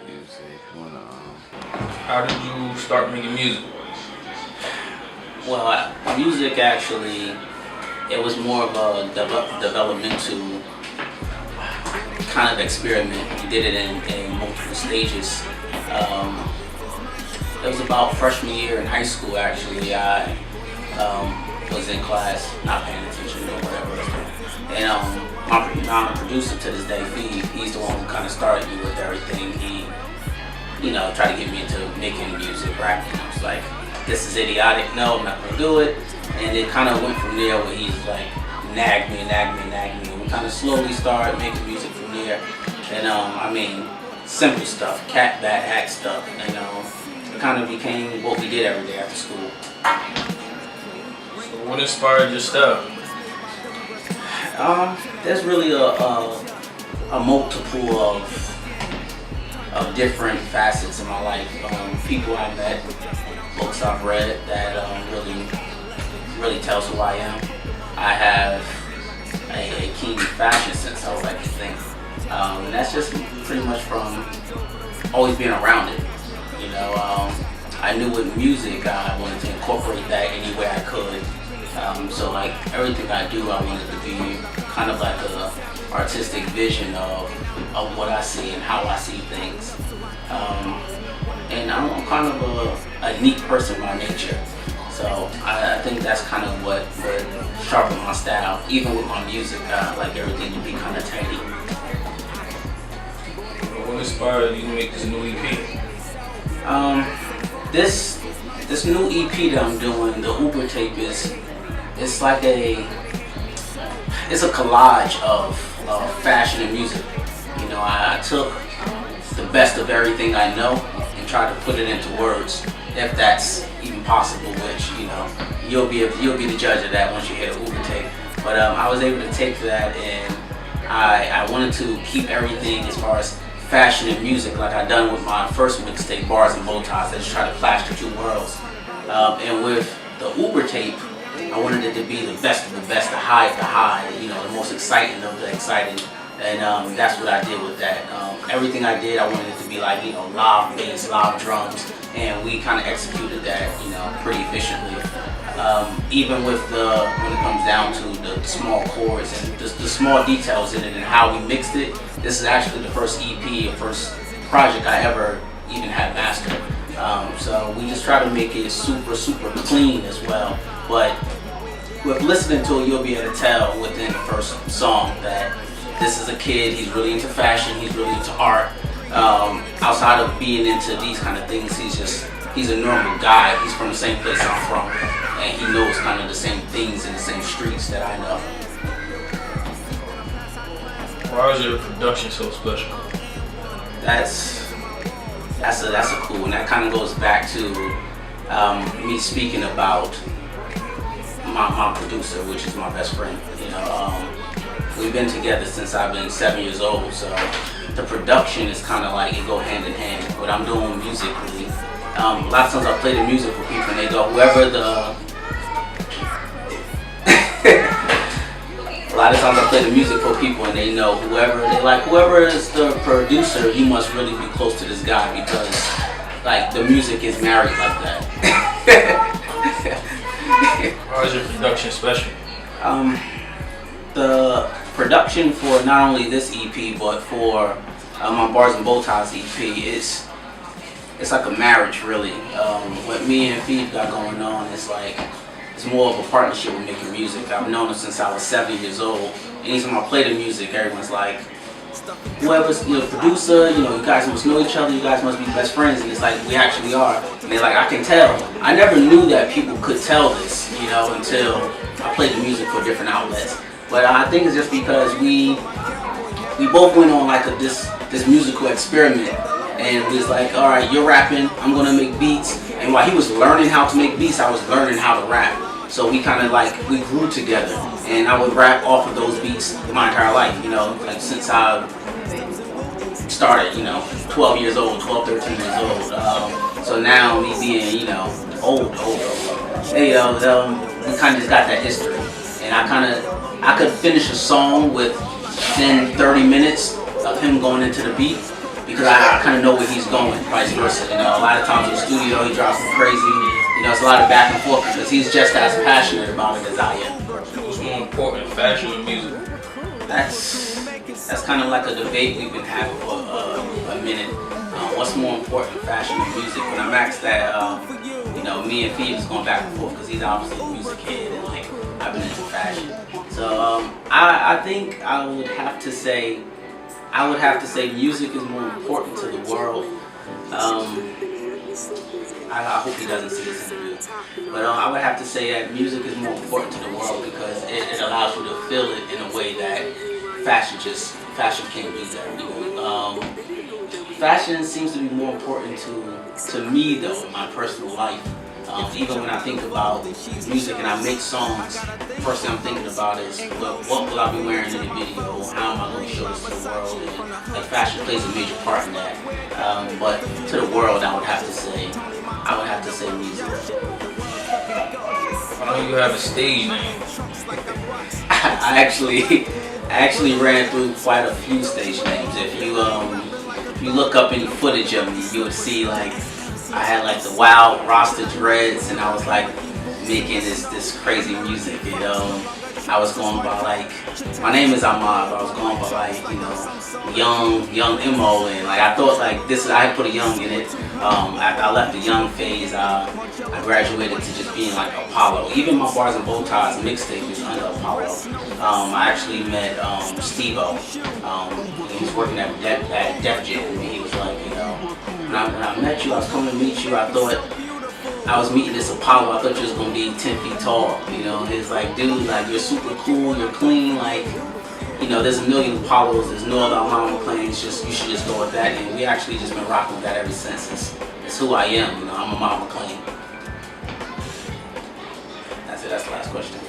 Music. How did you start making music? Well, music actually, it was more of a developmental kind of experiment. We did it in multiple stages. It was about freshman year in high school actually. I was in class, not paying attention or whatever. And my producer to this day, he's the one who kind of started me with everything. He, tried to get me into making music, rapping. I was like, this is idiotic, no, I'm not gonna do it. And it kind of went from there where he's like, nagged me. And we kind of slowly started making music from there. And simple stuff, cat, bat, hack stuff. And it kind of became what we did every day after school. So what inspired your style? There's really a multiple of different facets in my life. People I met, books I've read that really tells who I am. I have a keen fashion sense, I would like to think. And that's just pretty much from always being around it. I knew with music I wanted to incorporate that any way I could. So like everything I do, I wanted to be kind of like a artistic vision of what I see and how I see things. And I'm kind of a neat person by nature. So I think that's kind of what sharpened my style. Even with my music, I like everything to be kind of tidy. What inspired you to make this new EP? This new EP that I'm doing, the Uber tape, it's like it's a collage of fashion and music. I took the best of everything I know and tried to put it into words, if that's even possible. Which you'll be the judge of that once you hear the Uber tape. But I was able to take that, and I wanted to keep everything as far as fashion and music like I done with my first mixtape, Bars and Bow Ties. I just try to clash the two worlds. And with the Uber tape, I wanted it to be the best of the best, the high of the high, the most exciting of the exciting. And that's what I did with that. Everything I did, I wanted it to be like, live bass, live drums, and we kind of executed that, pretty efficiently. Even with when it comes down to the small chords and the small details in it and how we mixed it, this is actually the first EP, the first project I ever even had mastered. So we just try to make it super, super clean as well. But with listening to it, you'll be able to tell within the first song that this is a kid, he's really into fashion, he's really into art. Outside of being into these kind of things, he's a normal guy. He's from the same place I'm from, and he knows kind of the same things in the same streets that I know. Why is your production so special? That's a cool one. That kind of goes back to me speaking about my producer, which is my best friend. We've been together since I've been 7 years old, so the production is kind of like it go hand in hand. What I'm doing musically, a lot of times I play the music for people and they go, a lot of times I play the music for people and they know whoever is the producer, he must really be close to this guy because like the music is married like that. Why is your production special? The production for not only this EP but for my Bars and Bow Ties EP it's like a marriage really. What me and Phoebe got going on is like it's more of a partnership with making music. I've known him since I was 7 years old. Anytime I play the music, everyone's like, whoever's producer, you guys must know each other, you guys must be best friends, and it's like we actually are. And they're like, I can tell. I never knew that people could tell this, until I played the music for different outlets. But I think it's just because we both went on like this musical experiment, and we was like, all right, you're rapping, I'm gonna make beats. And while he was learning how to make beats, I was learning how to rap. So we kind of we grew together, and I would rap off of those beats my entire life, since I started, 12 years old, 12, 13 years old. So now me being, old, we kind of just got that history. And I could finish a song within 30 minutes of him going into the beat, because I kind of know where he's going, vice versa. You know, a lot of times in the studio he drops some crazy, you know, it's a lot of back and forth because he's just as passionate about it as I am. What's more important, fashion or music? That's kind of like a debate we've been having for a minute. What's more important, fashion or music? When I'm asked that, you know, me and Phoebe is going back and forth because he's obviously a music head and like I've been into fashion. So I think I would have to say music is more important to the world. I hope he doesn't see this interview, but I would have to say that music is more important to the world because it allows you to feel it in a way that fashion can't do that. You know? Fashion seems to be more important to me though in my personal life. Even when I think about music and I make songs, the first thing I'm thinking about is, well, what will I be wearing in the video? How am I going to show this to the world? And like, fashion plays a major part in that. But to the world, I would have to say music. I know you have a stage name. I actually ran through quite a few stage names. If you look up any footage of me, you would see like I had like the wild Rasta dreads, and I was like making this crazy music. You know, I was going by like, my name is Ahmad, but I was going by like, you know, young Mo, and like I thought like this. I had put a young in it. After I left the young phase, I graduated to just being like Apollo. Even my Bars and Bow Ties mixtape is under Apollo. I actually met Steve-O. He was working at Def Jam, and he was like, you know, when I met you, I was coming to meet you. I thought I was meeting this Apollo. I thought you was gonna be 10 feet tall. You know, it's like, dude, like you're super cool, you're clean, like. You know, there's a million Apollos, there's no other Ahmad McClain, you should just go with that, and we actually just been rocking with that ever since. It's who I am, you know, I'm Ahmad McClain. That's it, that's the last question.